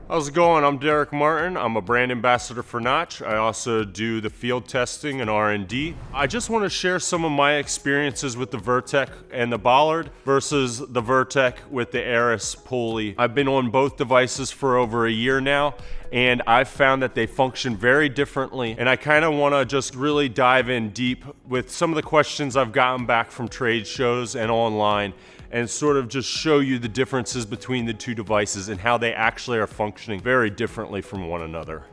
How's it going? I'm Derrick Martin. I'm a brand ambassador for Notch. I also do the field testing and R&D. I just want to share some of my experiences with the Vertec and the Bollard versus the Vertec with the Aeris Pulley. I've been on both devices for over a year now, and I've found that they function very differently. And I kind of want to just really dive in deep with some of the questions I've gotten back from trade shows and online, and sort of just show you the differences between the two devices and how they actually are functioning very differently from one another.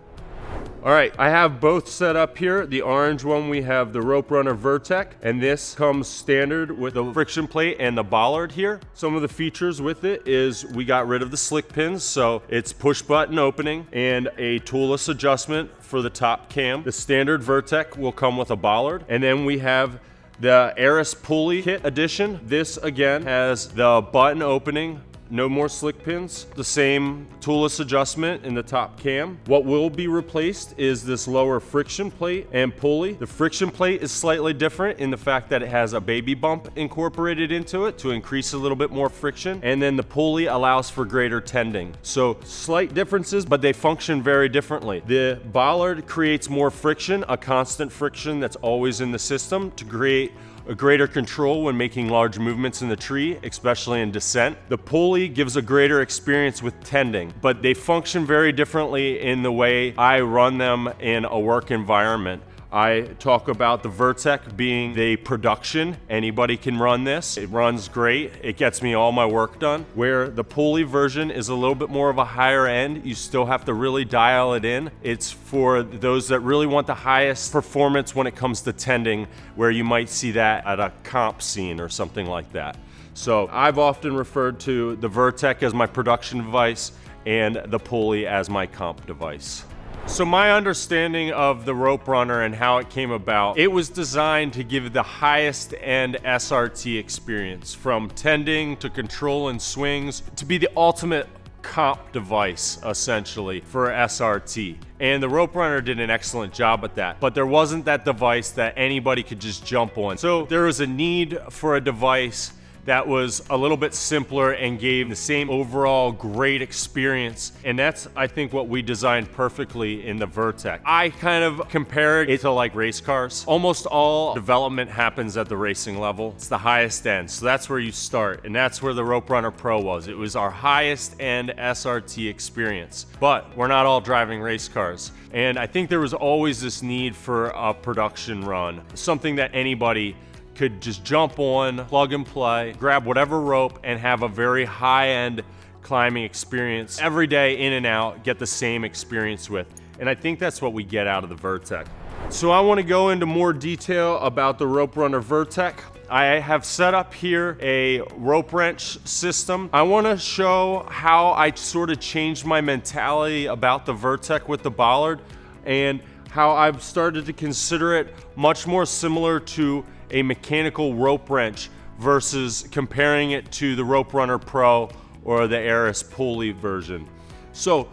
All right, I have both set up here. The orange one, we have the Rope Runner Vertec, and this comes standard with the friction plate and the Bollard here. Some of the features with it is we got rid of the slick pins, so it's push button opening and a toolless adjustment for the top cam. The standard Vertec will come with a Bollard, and then we have the Aeris Pulley Kit edition. This again has the button opening, no more slick pins, the same toolless adjustment in the top cam. What will be replaced is this lower friction plate and pulley. The friction plate is slightly different in the fact that it has a baby bump incorporated into it to increase a little bit more friction, and then the pulley allows for greater tending. So slight differences, but they function very differently. The Bollard creates more friction, a constant friction that's always in the system to create a greater control when making large movements in the tree, especially in descent. The pulley gives a greater experience with tending, but they function very differently in the way I run them in a work environment. I talk about the Vertec being the production. Anybody can run this. It runs great. It gets me all my work done. Where the pulley version is a little bit more of a higher end, you still have to really dial it in. It's for those that really want the highest performance when it comes to tending, where you might see that at a comp scene or something like that. So I've often referred to the Vertec as my production device and the pulley as my comp device. So my understanding of the Rope Runner and how it came about, it was designed to give the highest end SRT experience, from tending to control and swings, to be the ultimate comp device essentially for SRT. And the Rope Runner did an excellent job at that, but there wasn't that device that anybody could just jump on. So there was a need for a device that was a little bit simpler and gave the same overall great experience. And that's, I think, what we designed perfectly in the Vertec. I kind of compared it to like race cars. Almost all development happens at the racing level. It's the highest end. So that's where you start. And that's where the Rope Runner Pro was. It was our highest end SRT experience. But we're not all driving race cars. And I think there was always this need for a production run, something that anybody could just jump on, plug and play, grab whatever rope, and have a very high-end climbing experience every day, in and out, get the same experience with. And I think that's what we get out of the Vertec. So I want to go into more detail about the Rope Runner Vertec. I have set up here a rope wrench system. I want to show how I sort of changed my mentality about the Vertec with the Bollard, and how I've started to consider it much more similar to a mechanical rope wrench versus comparing it to the Rope Runner Pro or the Aeris Pulley version. So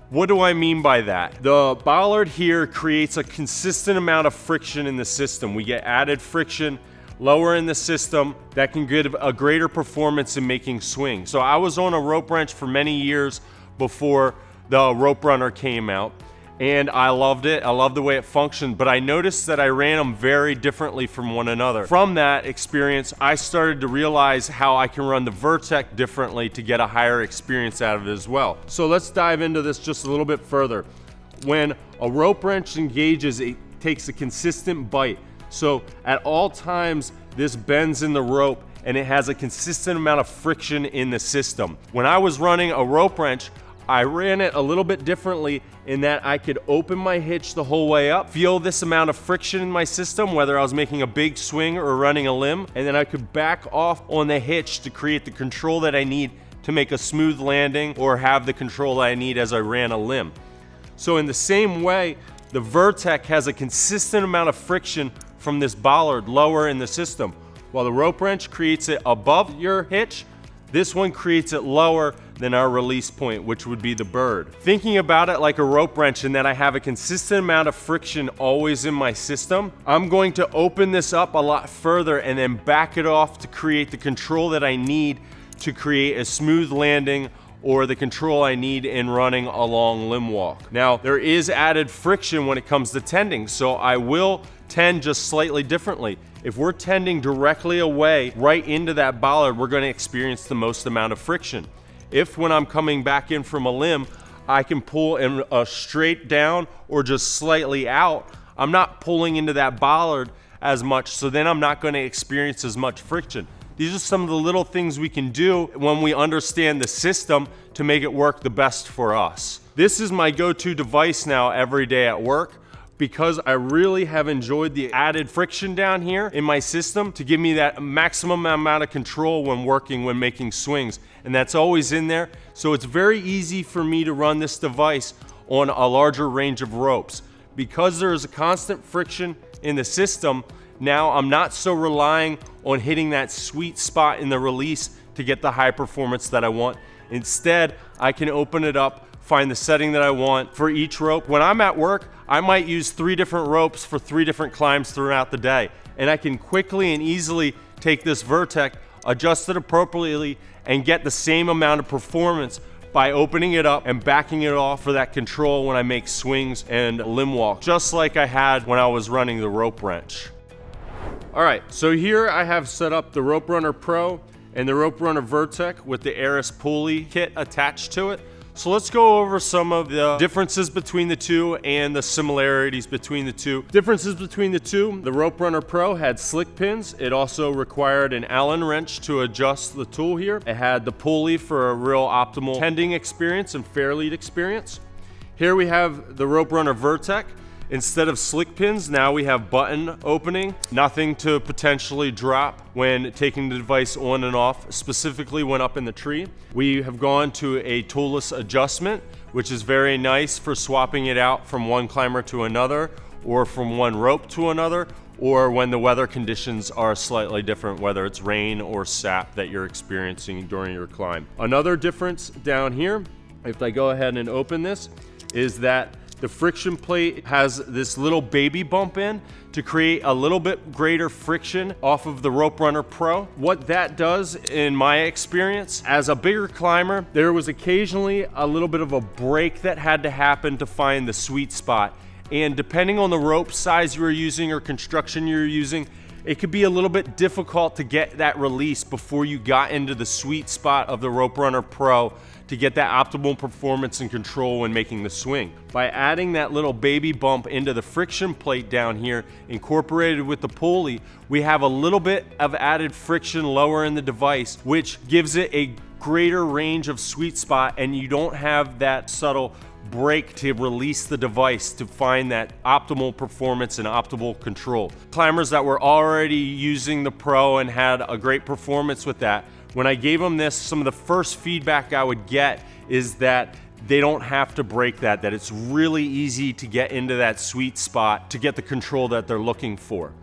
what do I mean by that? The Bollard here creates a consistent amount of friction in the system. We get added friction lower in the system that can give a greater performance in making swings. So I was on a rope wrench for many years before the Rope Runner came out, and I loved it. I loved the way it functioned, but I noticed that I ran them very differently from one another. From that experience, I started to realize how I can run the Vertec differently to get a higher experience out of it as well. So let's dive into this just a little bit further. When a rope wrench engages, it takes a consistent bite. So at all times, this bends in the rope and it has a consistent amount of friction in the system. When I was running a rope wrench, I ran it a little bit differently in that I could open my hitch the whole way up, feel this amount of friction in my system, whether I was making a big swing or running a limb, and then I could back off on the hitch to create the control that I need to make a smooth landing or have the control that I need as I ran a limb. So in the same way, the Vertec has a consistent amount of friction from this Bollard lower in the system. While the rope wrench creates it above your hitch, this one creates it lower than our release point, which would be the bird. Thinking about it like a rope wrench in that I have a consistent amount of friction always in my system, I'm going to open this up a lot further and then back it off to create the control that I need to create a smooth landing or the control I need in running a long limb walk. Now, there is added friction when it comes to tending, so I will tend just slightly differently. If we're tending directly away right into that bollard, we're gonna experience the most amount of friction. If when I'm coming back in from a limb, I can pull in a straight down or just slightly out, I'm not pulling into that bollard as much, so then I'm not gonna experience as much friction. These are some of the little things we can do when we understand the system to make it work the best for us. This is my go-to device now every day at work because I really have enjoyed the added friction down here in my system to give me that maximum amount of control when working, when making swings. And that's always in there. So it's very easy for me to run this device on a larger range of ropes. Because there is a constant friction in the system, now I'm not so relying on hitting that sweet spot in the release to get the high performance that I want. Instead, I can open it up, find the setting that I want for each rope. When I'm at work, I might use 3 different ropes for 3 different climbs throughout the day. And I can quickly and easily take this Vertec, adjust it appropriately, and get the same amount of performance by opening it up and backing it off for that control when I make swings and limb walk, just like I had when I was running the rope wrench. All right, so here I have set up the Rope Runner Pro and the Rope Runner Vertec with the Aeris Pulley Kit attached to it. So let's go over some of the differences between the two and the similarities between the two. Differences between the two: the Rope Runner Pro had slick pins. It also required an Allen wrench to adjust the tool here. It had the pulley for a real optimal tending experience and fair lead experience. Here we have the Rope Runner Vertec. Instead of slick pins, now we have button opening, nothing to potentially drop when taking the device on and off, specifically when up in the tree. We have gone to a toolless adjustment, which is very nice for swapping it out from one climber to another, or from one rope to another, or when the weather conditions are slightly different, whether it's rain or sap that you're experiencing during your climb. Another difference down here, if I go ahead and open this, is that the friction plate has this little baby bump in to create a little bit greater friction off of the Rope Runner Pro. What that does, in my experience, as a bigger climber, there was occasionally a little bit of a break that had to happen to find the sweet spot. And depending on the rope size you're using or construction you're using, it could be a little bit difficult to get that release before you got into the sweet spot of the Rope Runner Pro to get that optimal performance and control when making the swing. By adding that little baby bump into the friction plate down here, incorporated with the pulley, we have a little bit of added friction lower in the device, which gives it a greater range of sweet spot, and you don't have that subtle break to release the device to find that optimal performance and optimal control. Climbers that were already using the Pro and had a great performance with that, when I gave them this, some of the first feedback I would get is that they don't have to break that it's really easy to get into that sweet spot to get the control that they're looking for.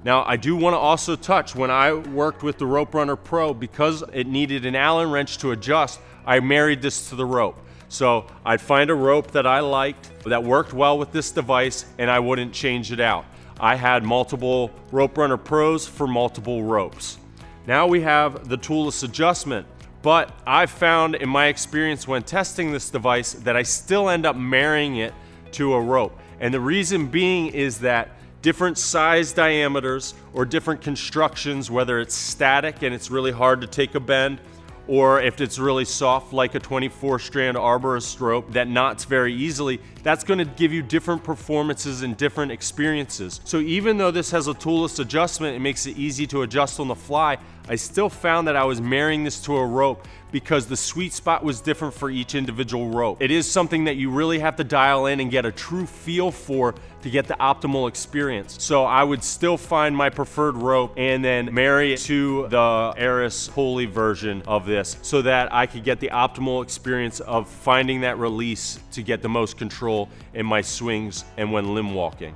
Now, I do want to also touch, when I worked with the Rope Runner Pro, because it needed an Allen wrench to adjust, I married this to the rope. So I'd find a rope that I liked, that worked well with this device, and I wouldn't change it out. I had multiple Rope Runner Pros for multiple ropes. Now we have the toolless adjustment, but I've found in my experience when testing this device that I still end up marrying it to a rope. And the reason being is that different size diameters or different constructions, whether it's static and it's really hard to take a bend, or if it's really soft like a 24-strand arborist rope that knots very easily, that's going to give you different performances and different experiences. So even though this has a toolless adjustment, it makes it easy to adjust on the fly, I still found that I was marrying this to a rope because the sweet spot was different for each individual rope. It is something that you really have to dial in and get a true feel for to get the optimal experience. So I would still find my preferred rope and then marry it to the Aeris Pulley version of this so that I could get the optimal experience of finding that release to get the most control in my swings and when limb walking.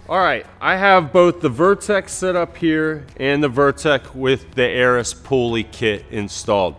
All right, I have both the Vertec set up here and the Vertec with the Aeris Pulley Kit installed.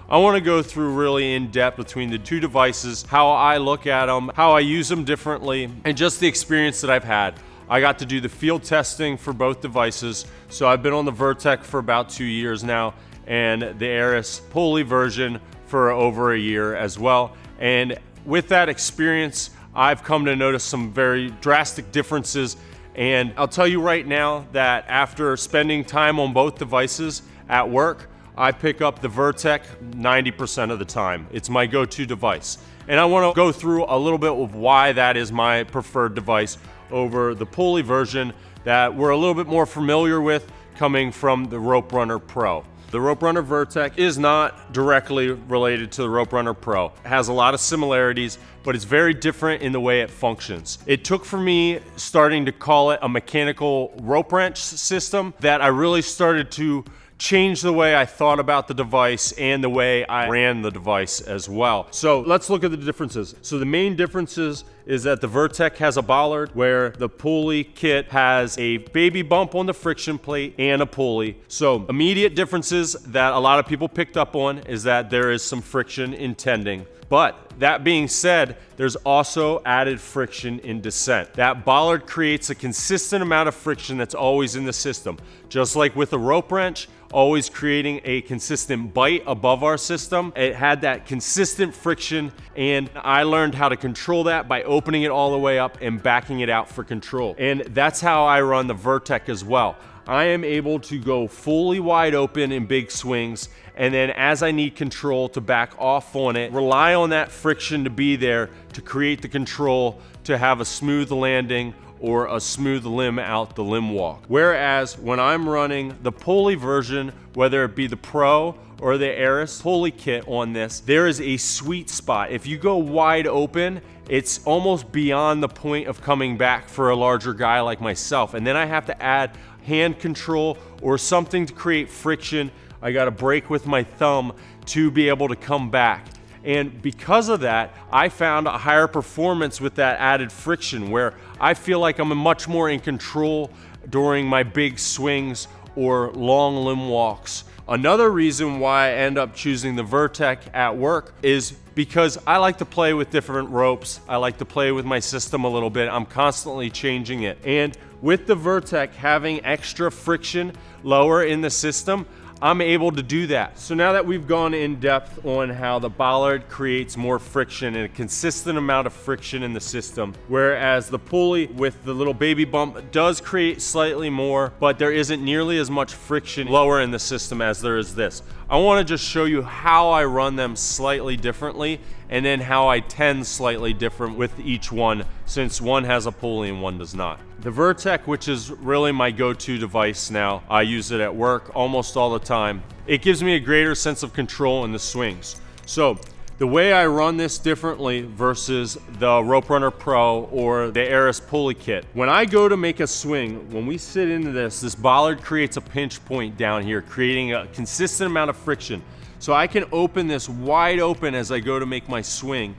I want to go through really in depth between the two devices, how I look at them, how I use them differently, and just the experience that I've had. I got to do the field testing for both devices, so I've been on the Vertec for about 2 years now, and the Aeris Pulley version for over a year as well. And with that experience, I've come to notice some very drastic differences. And I'll tell you right now that after spending time on both devices at work, I pick up the Vertec 90% of the time. It's my go-to device. And I want to go through a little bit of why that is my preferred device over the Pulley version that we're a little bit more familiar with coming from the Rope Runner Pro. The Rope Runner Vertec is not directly related to the Rope Runner Pro. It has a lot of similarities, but it's very different in the way it functions. It took for me starting to call it a mechanical rope wrench system that I really started to change the way I thought about the device and the way I ran the device as well. So let's look at the differences. So the main differences is that the Vertec has a bollard, where the Pulley Kit has a baby bump on the friction plate and a pulley. So immediate differences that a lot of people picked up on is that there is some friction in tending. But that being said, there's also added friction in descent. That bollard creates a consistent amount of friction that's always in the system. Just like with a rope wrench, always creating a consistent bite above our system. It had that consistent friction, and I learned how to control that by opening it all the way up and backing it out for control. And that's how I run the Vertec as well. I am able to go fully wide open in big swings, and then as I need control to back off on it, rely on that friction to be there to create the control to have a smooth landing or a smooth limb out the limb walk. Whereas when I'm running the Pulley version, whether it be the Pro or the Aeris Pulley Kit on this, there is a sweet spot. If you go wide open, it's almost beyond the point of coming back for a larger guy like myself. And then I have to add hand control or something to create friction. I got to brake with my thumb to be able to come back. And because of that, I found a higher performance with that added friction, where I feel like I'm much more in control during my big swings or long limb walks. Another reason why I end up choosing the Vertec at work is because I like to play with different ropes. I like to play with my system a little bit. I'm constantly changing it. And with the Vertec having extra friction lower in the system, I'm able to do that. So now that we've gone in depth on how the bollard creates more friction and a consistent amount of friction in the system, whereas the pulley with the little baby bump does create slightly more, but there isn't nearly as much friction lower in the system as there is this. I want to just show you how I run them slightly differently, and then how I tend slightly different with each one, since one has a pulley and one does not. The Vertec, which is really my go-to device now, I use it at work almost all the time. It gives me a greater sense of control in the swings. So the way I run this differently versus the Rope Runner Pro or the Aeris Pulley Kit. When I go to make a swing, when we sit into this bollard creates a pinch point down here, creating a consistent amount of friction. So I can open this wide open as I go to make my swing,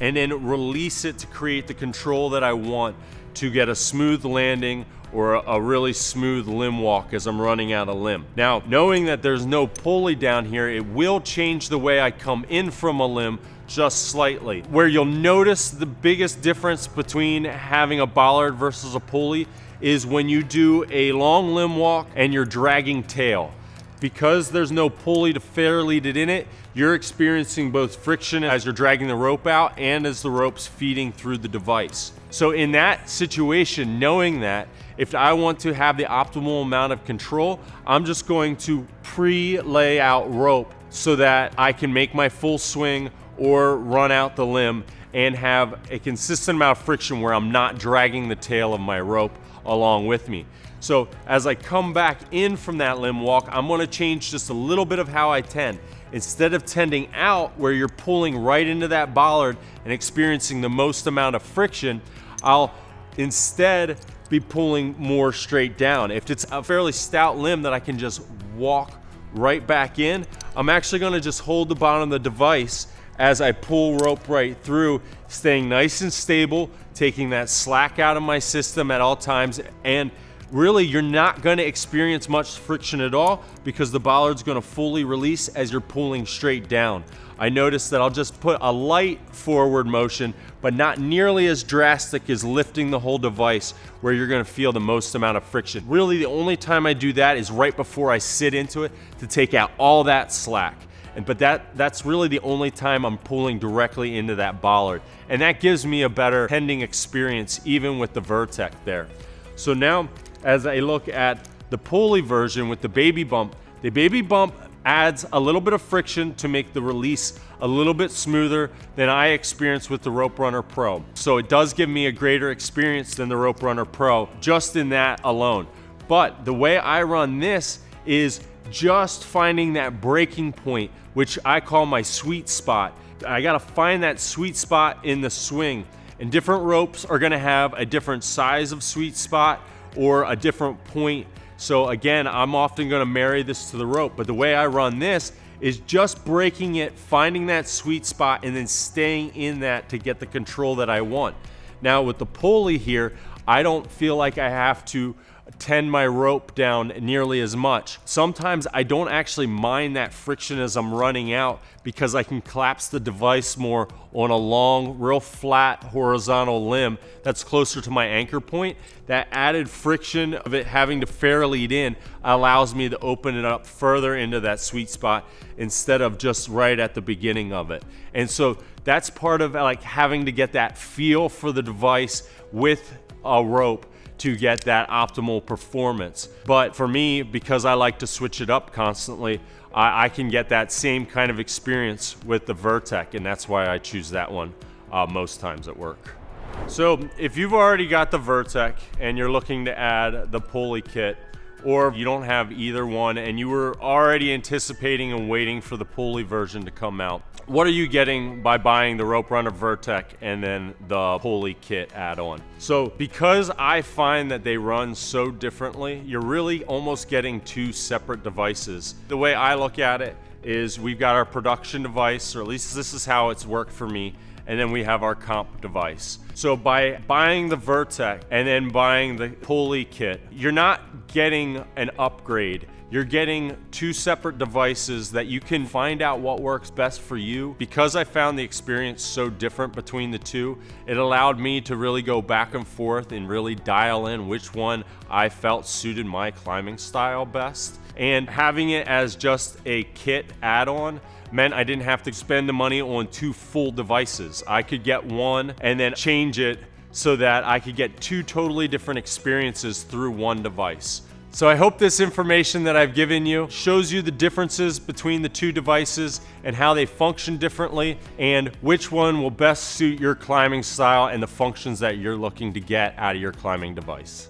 and then release it to create the control that I want to get a smooth landing or a really smooth limb walk as I'm running out a limb. Now, knowing that there's no pulley down here, it will change the way I come in from a limb just slightly. Where you'll notice the biggest difference between having a bollard versus a pulley is when you do a long limb walk and you're dragging tail. Because there's no pulley to fair lead it in it, you're experiencing both friction as you're dragging the rope out and as the rope's feeding through the device. So in that situation, knowing that, if I want to have the optimal amount of control, I'm just going to pre-lay out rope so that I can make my full swing or run out the limb and have a consistent amount of friction where I'm not dragging the tail of my rope along with me. So as I come back in from that limb walk, I'm going to change just a little bit of how I tend. Instead of tending out where you're pulling right into that bollard and experiencing the most amount of friction, I'll instead be pulling more straight down. If it's a fairly stout limb that I can just walk right back in, I'm actually going to just hold the bottom of the device as I pull rope right through, staying nice and stable, taking that slack out of my system at all times, and really you're not going to experience much friction at all because the bollard's going to fully release as you're pulling straight down. I noticed that I'll just put a light forward motion, but not nearly as drastic as lifting the whole device where you're going to feel the most amount of friction. Really, the only time I do that is right before I sit into it to take out all that slack. But that's really the only time I'm pulling directly into that bollard. And that gives me a better pending experience even with the Vertec there. So now, as I look at the pulley version with the baby bump adds a little bit of friction to make the release a little bit smoother than I experienced with the Rope Runner Pro. So it does give me a greater experience than the Rope Runner Pro just in that alone. But the way I run this is just finding that breaking point, which I call my sweet spot. I gotta find that sweet spot in the swing. And different ropes are gonna have a different size of sweet spot or a different point. So again, I'm often gonna marry this to the rope, but the way I run this is just breaking it, finding that sweet spot, and then staying in that to get the control that I want. Now with the pulley here, I don't feel like I have to tend my rope down nearly as much. Sometimes I don't actually mind that friction as I'm running out because I can collapse the device more on a long, real flat horizontal limb that's closer to my anchor point. That added friction of it having to fair lead in allows me to open it up further into that sweet spot instead of just right at the beginning of it. And so that's part of like having to get that feel for the device with a rope to get that optimal performance. But for me, because I like to switch it up constantly, I can get that same kind of experience with the Vertec, and that's why I choose that one most times at work. So if you've already got the Vertec and you're looking to add the pulley kit, or you don't have either one and you were already anticipating and waiting for the pulley version to come out, what are you getting by buying the Rope Runner Vertec and then the pulley kit add-on? So because I find that they run so differently, you're really almost getting two separate devices. The way I look at it is we've got our production device, or at least this is how it's worked for me, and then we have our comp device. So by buying the Vertec and then buying the pulley kit, you're not getting an upgrade. You're getting two separate devices that you can find out what works best for you. Because I found the experience so different between the two, it allowed me to really go back and forth and really dial in which one I felt suited my climbing style best. And having it as just a kit add-on meant I didn't have to spend the money on two full devices. I could get one and then change it so that I could get two totally different experiences through one device. So I hope this information that I've given you shows you the differences between the two devices and how they function differently and which one will best suit your climbing style and the functions that you're looking to get out of your climbing device.